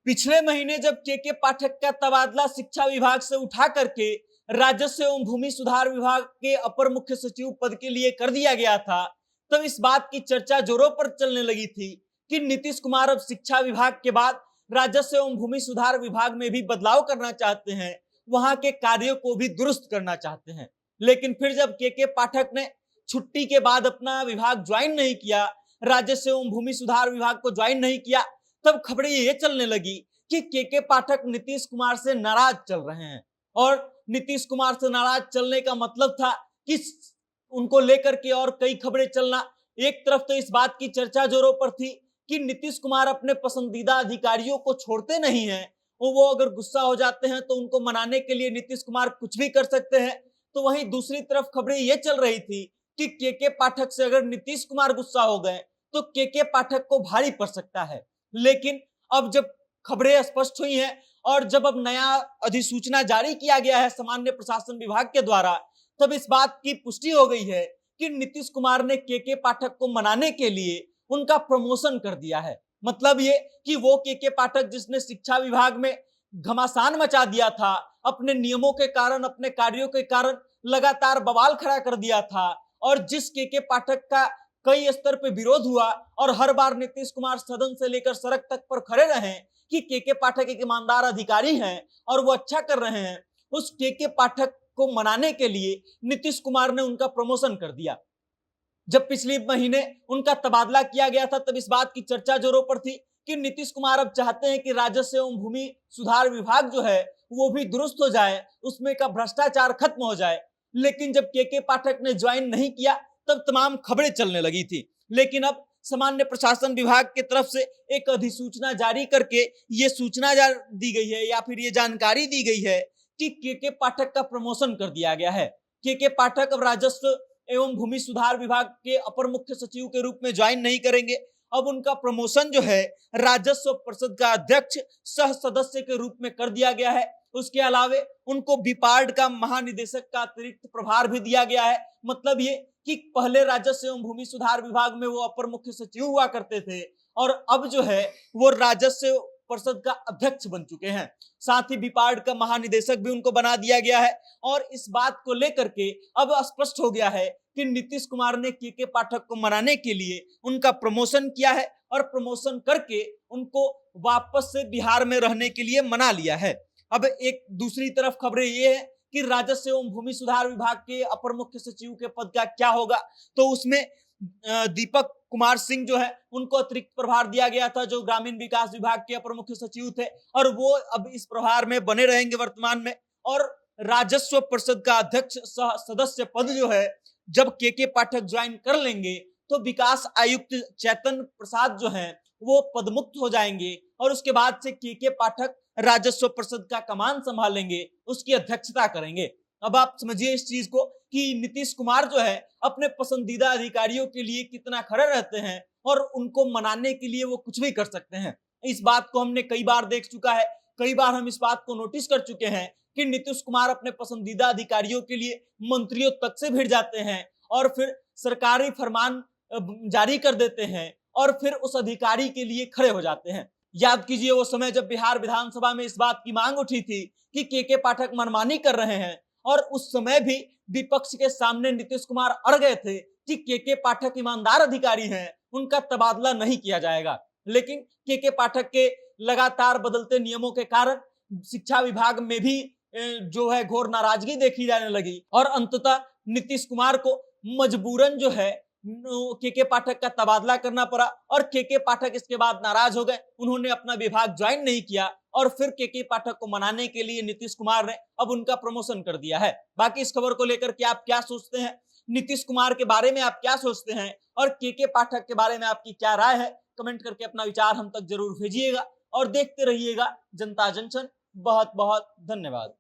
पिछले महीने जब के पाठक का तबादला शिक्षा विभाग से उठा करके राजस्व एवं भूमि सुधार विभाग के अपर मुख्य सचिव पद के लिए कर दिया गया था, तब इस बात की चर्चा जोरों पर चलने लगी थी कि नीतीश कुमार अब शिक्षा विभाग के बाद राजस्व एवं भूमि सुधार विभाग में भी बदलाव करना चाहते हैं, वहां के कार्यों को भी दुरुस्त करना चाहते हैं। लेकिन फिर जब के पाठक ने छुट्टी के बाद अपना विभाग ज्वाइन नहीं किया, राजस्व एवं भूमि सुधार विभाग को ज्वाइन नहीं किया, तब खबरें ये चलने लगी कि के पाठक नीतीश कुमार से नाराज चल रहे हैं। और नीतीश कुमार से नाराज चलने का मतलब था कि उनको लेकर के और कई खबरें चलना। एक तरफ तो इस बात की चर्चा जोरों पर थी कि नीतीश कुमार अपने पसंदीदा अधिकारियों को छोड़ते नहीं हैं, वो अगर गुस्सा हो जाते हैं तो उनको मनाने के लिए नीतीश कुमार कुछ भी कर सकते हैं। तो वहीं दूसरी तरफ खबरें ये चल रही थी कि के पाठक से अगर नीतीश कुमार गुस्सा हो गए तो के पाठक को भारी पड़ सकता है। लेकिन अब जब खबरें स्पष्ट हुई हैं और जब अब नया अधिसूचना जारी किया गया है सामान्य प्रशासन विभाग के द्वारा, तब इस बात की पुष्टि हो गई है कि नीतीश कुमार ने के पाठक को मनाने के लिए उनका प्रमोशन कर दिया है। मतलब ये कि वो के पाठक जिसने शिक्षा विभाग में घमासान मचा दिया था, अपने नियमों के कारण, अपने कार्यों के कारण लगातार बवाल खड़ा कर दिया था, और जिस के पाठक का कई स्तर पे विरोध हुआ और हर बार नीतीश कुमार सदन से लेकर सड़क तक पर खड़े रहे कि के पाठक एक ईमानदार अधिकारी हैं और वो अच्छा कर रहे हैं, उस के पाठक को मनाने के लिए नीतीश कुमार ने उनका प्रमोशन कर दिया। जब पिछले महीने उनका तबादला किया गया था, तब इस बात की चर्चा जोरों पर थी कि नीतीश कुमार अब चाहते हैं कि राजस्व एवं भूमि सुधार विभाग जो है वो भी दुरुस्त हो जाए, उसमें का भ्रष्टाचार खत्म हो जाए। लेकिन जब के पाठक ने ज्वाइन नहीं किया, तब तमाम खबरें चलने लगी थी। लेकिन अब सामान्य प्रशासन विभाग की तरफ से एक अधिसूचना जारी करके ये सूचना दी गई है या फिर ये जानकारी दी गई है कि के पाठक का प्रमोशन कर दिया गया है। के पाठक अब राजस्व एवं भूमि सुधार विभाग के अपर मुख्य सचिव के रूप में ज्वाइन नहीं करेंगे। अब उनका प्रमोशन जो है राजस्व परिषद का अध्यक्ष सह सदस्य के रूप में कर दिया गया है। उसके अलावे उनको बिपार्ड का महानिदेशक का अतिरिक्त प्रभार भी दिया गया है। मतलब ये कि पहले राजस्व एवं भूमि सुधार विभाग में वो अपर मुख्य सचिव हुआ करते थे और अब जो है वो राजस्व परिषद का अध्यक्ष बन चुके हैं। साथ ही बिपार्ड का महानिदेशक भी उनको बना दिया गया है। और इस बात को लेकर के अब स्पष्ट हो गया है कि नीतीश कुमार ने के पाठक को मनाने के लिए उनका प्रमोशन किया है और प्रमोशन करके उनको वापस से बिहार में रहने के लिए मना लिया है। अब एक दूसरी तरफ खबरें ये है कि राजस्व एवं भूमि सुधार विभाग के अपर मुख्य सचिव के पद का क्या होगा। तो उसमें दीपक कुमार सिंह जो है उनको अतिरिक्त प्रभार दिया गया था, जो ग्रामीण विकास विभाग के अपर मुख्य सचिव थे, और वो अब इस प्रभार में बने रहेंगे वर्तमान में। और राजस्व परिषद का अध्यक्ष सदस्य पद जो है जब के पाठक ज्वाइन कर लेंगे तो विकास आयुक्त चैतन्य प्रसाद जो है वो पदमुक्त हो जाएंगे और उसके बाद से के पाठक राजस्व परिषद का कमान संभालेंगे, उसकी अध्यक्षता करेंगे। अब आप समझिए इस चीज को कि नीतीश कुमार जो है अपने पसंदीदा अधिकारियों के लिए कितना खड़े रहते हैं और उनको मनाने के लिए वो कुछ भी कर सकते हैं। इस बात को हमने कई बार देख चुका है, कई बार हम इस बात को नोटिस कर चुके हैं कि नीतीश कुमार अपने पसंदीदा अधिकारियों के लिए मंत्रियों तक से भिड़ जाते हैं और फिर सरकारी फरमान जारी कर देते हैं और फिर उस अधिकारी के लिए खड़े हो जाते हैं। याद कीजिए वो समय जब बिहार विधानसभा में इस बात की मांग उठी थी कि के पाठक मनमानी कर रहे हैं, और उस समय भी विपक्ष के सामने नीतीश कुमार अड़ गए थे कि के पाठक ईमानदार अधिकारी हैं, उनका तबादला नहीं किया जाएगा। लेकिन के पाठक के लगातार बदलते नियमों के कारण शिक्षा विभाग में भी जो है घोर नाराजगी देखी जाने लगी और अंततः नीतीश कुमार को मजबूरन जो है के पाठक का तबादला करना पड़ा और के पाठक इसके बाद नाराज हो गए। उन्होंने अपना विभाग ज्वाइन नहीं किया और फिर के पाठक को मनाने के लिए नीतीश कुमार ने अब उनका प्रमोशन कर दिया है। बाकी इस खबर को लेकर के आप क्या सोचते हैं, नीतीश कुमार के बारे में आप क्या सोचते हैं और के पाठक के बारे में आपकी क्या राय है, कमेंट करके अपना विचार हम तक जरूर भेजिएगा और देखते रहिएगा जनता जंक्शन। बहुत बहुत धन्यवाद।